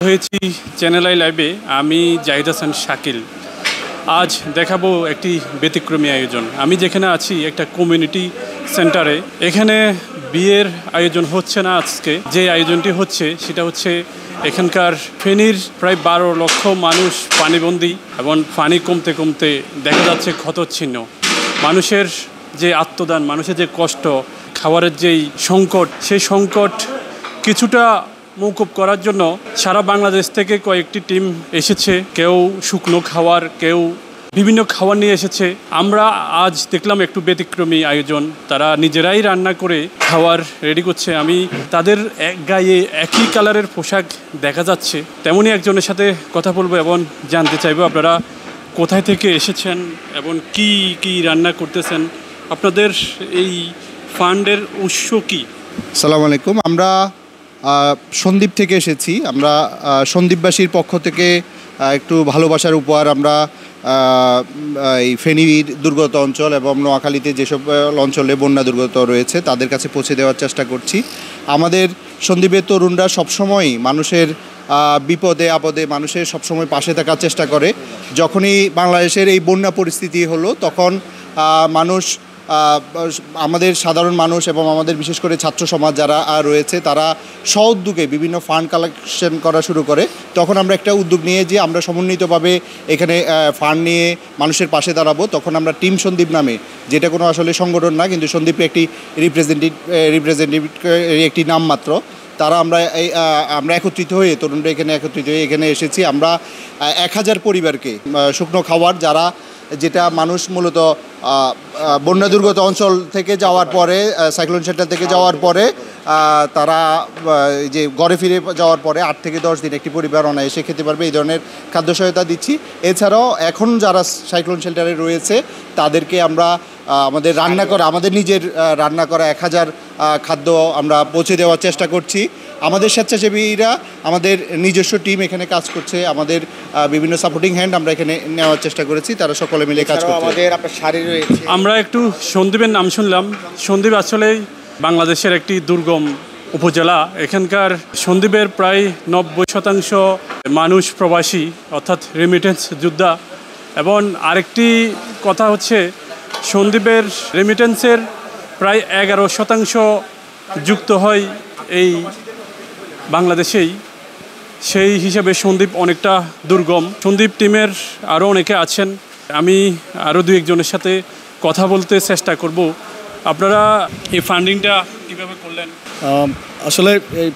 হয়েছি channel I লাইভে। আমি জাহিদ হাসান শাকিল। আজ দেখাবো একটি ব্যতিক্রমী আয়োজন। আমি যেখানে আছি একটা কমিউনিটি সেন্টারে। এখানে বিয়ের আয়োজন হচ্ছে না আজকে। যে আয়োজনটি হচ্ছে সেটা হচ্ছে এখানকার ফেনীর প্রায় 12 লক্ষ মানুষ পানিবন্দী এবং পানি কমতে কমতে দেখা যাচ্ছে ক্ষতচ্ছিন্ন। মানুষের যে আত্মদান, মানুষের যে কষ্ট, খাবারের যেই সংকট, সেই সংকট কিছুটা মৌকুব করার জন্য সারা বাংলাদেশ থেকে কয়েকটি টিম এসেছে। কেউ শুকনো খাবার, কেউ বিভিন্ন খাবার নিয়ে এসেছে। আমরা আজ দেখলাম একটু ব্যতিক্রমী আয়োজন। তারা নিজেরাই রান্না করে খাবার রেডি করছে। আমি তাদের গায়ে একই কালারের পোশাক দেখা যাচ্ছে। তেমনই একজনের সাথে কথা বলবো এবং জানতে চাইবো আপনারা কোথায় থেকে এসেছেন এবং কি কি রান্না করতেছেন, আপনাদের এই ফান্ডের উৎস কি? আসসালামু আলাইকুম। আমরা সন্দ্বীপ থেকে এসেছি। আমরা সন্দ্বীপবাসীর পক্ষ থেকে একটু ভালোবাসার উপহার আমরা এই ফেনীর দুর্গত অঞ্চল এবং নোয়াখালীতে যেসব অঞ্চলে বন্যা দুর্গত রয়েছে তাদের কাছে পৌঁছে দেওয়ার চেষ্টা করছি। আমাদের সন্দ্বীপের তরুণরা সবসময় মানুষের বিপদে আপদে মানুষের সবসময় পাশে থাকার চেষ্টা করে। যখনই বাংলাদেশের এই বন্যা পরিস্থিতি হলো তখন মানুষ, আমাদের সাধারণ মানুষ এবং আমাদের বিশেষ করে ছাত্র সমাজ যারা রয়েছে তারা স্ব-উদ্যোগে বিভিন্ন ফান্ড কালেকশন করা শুরু করে। তখন আমরা একটা উদ্যোগ নিয়ে যে আমরা সমন্বিতভাবে এখানে ফান্ড নিয়ে মানুষের পাশে দাঁড়াবো। তখন আমরা টিম সন্দ্বীপ নামে, যেটা কোনো আসলে সংগঠন না কিন্তু সন্দ্বীপে একটি রিপ্রেজেন্টেটিভ একটি নাম মাত্র, তারা আমরা একত্রিত হয়ে তরুণরা একত্রিত হয়ে এখানে এসেছি। আমরা 1000 পরিবারকে শুকনো খাবার, যেটা মানুষ মূলত বন্যা দুর্গত অঞ্চল থেকে যাওয়ার পরে, সাইক্লোন শেল্টার থেকে যাওয়ার পরে তারা যে ঘরে ফিরে যাওয়ার পরে 8 থেকে 10 দিন একটি পরিবার অনায়াসে খেতে পারবে, এই ধরনের খাদ্য সহায়তা দিচ্ছি। এছাড়াও এখন যারা সাইক্লোন শেল্টারে রয়েছে তাদেরকে আমরা আমাদের নিজের রান্না করা 1000 খাদ্য আমরা পৌঁছে দেওয়ার চেষ্টা করছি। আমাদের স্বেচ্ছাসেবীরা, আমাদের নিজস্ব টিম এখানে কাজ করছে। আমাদের বিভিন্ন সাপোর্টিং হ্যান্ড আমরা এখানে নেওয়ার চেষ্টা করেছি, তারা সকলে মিলে কাজ করছে। আমরা একটু সন্দ্বীপের নাম শুনলাম। সন্দ্বীপ আসলেই বাংলাদেশের একটি দুর্গম উপজেলা। এখানকার সন্দ্বীপের প্রায় 90% মানুষ প্রবাসী, অর্থাৎ রেমিটেন্স যোদ্ধা। এবং আরেকটি কথা হচ্ছে সন্দ্বীপের রেমিটেন্সের প্রায় 11% যুক্ত হয় এই বাংলাদেশেই। সেই হিসাবে সন্দ্বীপ অনেকটা দুর্গম। সন্দ্বীপ টিমের আরও অনেকে আছেন। আমি আরও 2-1 সাথে কথা বলতে চেষ্টা করব। আপনারা এই ফান্ডিংটা কীভাবে করলেন? আসলে এই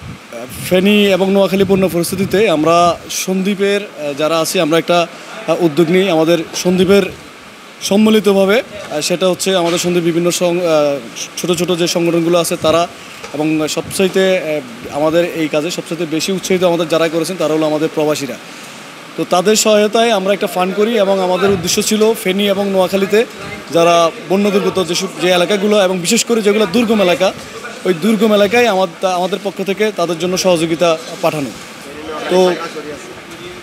ফেনী এবং নোয়াখালী বন্যা পরিস্থিতিতে আমরা সন্দ্বীপের যারা আছি আমরা একটা উদ্যোগ নিই আমাদের সন্দ্বীপের সম্মিলিতভাবে। সেটা হচ্ছে আমাদের সন্দ্বীপ বিভিন্ন ছোট ছোট যে সংগঠনগুলো আছে তারা, এবং সবচাইতে আমাদের এই কাজে সবচাইতে বেশি উৎসাহিত আমাদের যারা করেছেন তারা হলো আমাদের প্রবাসীরা। তো তাদের সহায়তায় আমরা একটা ফান্ড করি এবং আমাদের উদ্দেশ্য ছিল ফেনী এবং নোয়াখালীতে যারা বন্যা দুর্গত যে এলাকাগুলো এবং বিশেষ করে যেগুলো দুর্গম এলাকা, ওই দুর্গম এলাকায় আমাদের পক্ষ থেকে তাদের জন্য সহযোগিতা পাঠানো।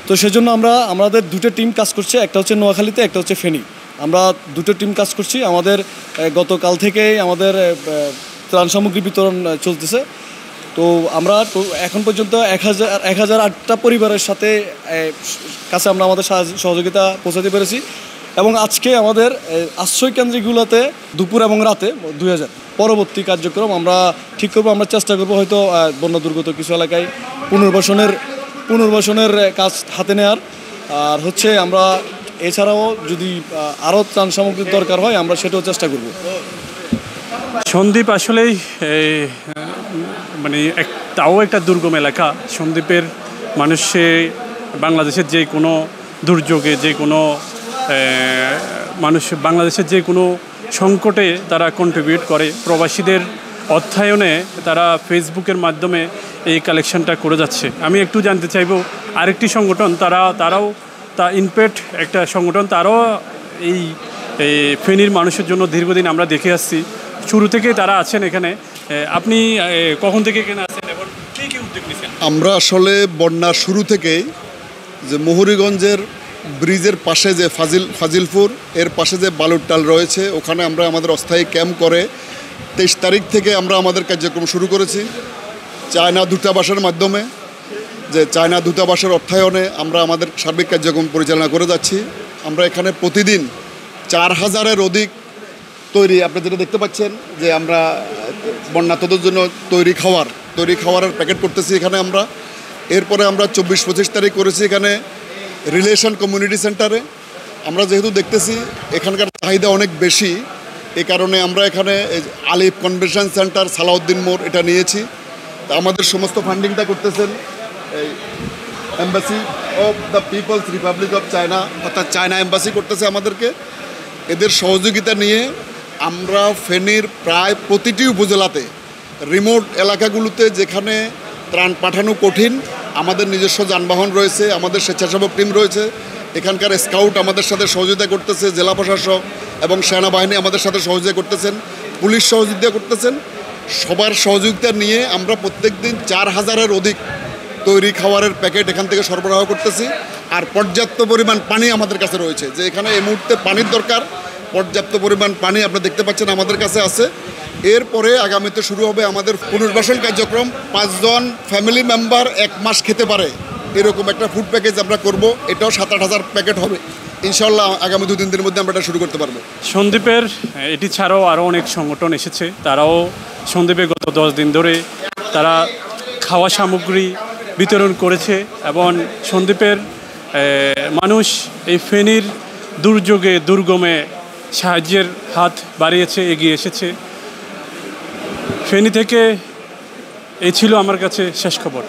তো সেজন্য আমাদের 2টো টিম কাজ করছে, একটা হচ্ছে নোয়াখালীতে, একটা হচ্ছে ফেনী। আমরা 2টো টিম কাজ করছি। আমাদের গতকাল থেকেই আমাদের ত্রাণ সামগ্রী বিতরণ চলতেছে। তো আমরা এখন পর্যন্ত 1008টা পরিবারের কাছে আমরা আমাদের সহযোগিতা পৌঁছাতে পেরেছি। এবং আজকে আমাদের আশ্রয় কেন্দ্রগুলোতে দুপুর এবং রাতে 2000 পরবর্তী কার্যক্রম আমরা ঠিক করবো। আমরা চেষ্টা করবো হয়তো বন্যা দুর্গত কিছু এলাকায় পুনর্বাসনের কাজ হাতে নেওয়ার। আর হচ্ছে আমরা এছাড়াও যদি আরও ত্রাণ সামগ্রীর দরকার হয় আমরা সেটাও চেষ্টা করব। সন্দ্বীপ আসলেই তাও একটা দুর্গম এলাকা। সন্দ্বীপের মানুষে বাংলাদেশের যে কোনো দুর্যোগে, যে কোনো বাংলাদেশের যে কোনো সংকটে তারা কন্ট্রিবিউট করে। প্রবাসীদের অর্থায়নে তারা ফেসবুকের মাধ্যমে এই কালেকশনটা করে যাচ্ছে। আমি একটু জানতে চাইব, আরেকটি সংগঠন তারাও ইনপেক্ট একটা সংগঠন, তারাও এই ফেনীর মানুষের জন্য দীর্ঘদিন আমরা দেখে আসছি, শুরু থেকেই তারা আছেন এখানে। আপনি কখন থেকে এখানে আছেন এবং কী কী উদ্যোগ নিয়েছেন? আমরা আসলে বন্যার শুরু থেকেই যে মুহুরীগঞ্জের ব্রিজের পাশে যে ফাজিলপুর এর পাশে যে বালুরটাল রয়েছে, ওখানে আমরা আমাদের অস্থায়ী ক্যাম্প করে 23 তারিখ থেকে আমরা আমাদের কার্যক্রম শুরু করেছি চায়না দূতাবাসের মাধ্যমে। যে চায়না দূতাবাসের অর্থায়নে আমরা আমাদের সার্বিক কার্যক্রম পরিচালনা করে যাচ্ছি। আমরা এখানে প্রতিদিন 4000-এর অধিক তৈরি, আপনি যেটা দেখতে পাচ্ছেন যে আমরা বন্যার্তদের জন্য তৈরি খাওয়ারের প্যাকেট করতেছি এখানে আমরা। এরপরে আমরা 24-25 তারিখ করেছি এখানে রিলেশন কমিউনিটি সেন্টারে। আমরা যেহেতু দেখতেছি এখানকার চাহিদা অনেক বেশি, এই কারণে আমরা এখানে আলিফ কনভেনশন সেন্টার, সালাউদ্দিন মোড় এটা নিয়েছি। তা আমাদের সমস্ত ফান্ডিংটা করতেছেন এই embassy of the people's republic of China, অর্থাৎ চায়না এম্বাসি করতেছে আমাদেরকে। এদের সহযোগিতা নিয়ে আমরা ফেনীর প্রায় প্রতিটি উপজেলাতে, রিমোট এলাকাগুলোতে যেখানে ত্রাণ পাঠানো কঠিন, আমাদের নিজস্ব যানবাহন রয়েছে, আমাদের স্বেচ্ছাসেবক টিম রয়েছে, এখানকার স্কাউট আমাদের সাথে সহযোগিতা করতেছে, জেলা প্রশাসক এবং সেনাবাহিনী আমাদের সাথে সহযোগিতা করতেছেন, পুলিশ সহযোগিতা করতেছেন। সবার সহযোগিতা নিয়ে আমরা প্রত্যেক দিন 4000-এর অধিক তৈরি খাবারের প্যাকেট এখান থেকে সরবরাহ করতেছি। আর পর্যাপ্ত পরিমাণ পানি আমাদের কাছে রয়েছে, যে এখানে এই মুহূর্তে পানির দরকার, পর্যাপ্ত পরিমাণ পানি আপনারা দেখতে পাচ্ছেন আমাদের কাছে আছে। এরপরে আগামীতে শুরু হবে আমাদের পুনর্বাসন কার্যক্রম। 5 জন ফ্যামিলি মেম্বার 1 মাস খেতে পারে এরকম একটা ফুড প্যাকেজ আমরা করব। এটাও 7-8 হাজার প্যাকেট হবে ইনশাল্লাহ। আগামী 2-3 দিনের মধ্যে আমরা এটা শুরু করতে পারবো। সন্দ্বীপের এটি ছাড়াও আরও অনেক সংগঠন এসেছে, তারাও সন্দ্বীপে গত 10 দিন ধরে তারা খাওয়া সামগ্রী বিতরণ করেছে এবং সন্দ্বীপের মানুষ এই ফেনীর দুর্যোগে দুর্গমে সাহায্যের হাত বাড়িয়েছে, এগিয়ে এসেছে। ফেনী থেকে এই ছিল আমার কাছে শেষ খবর।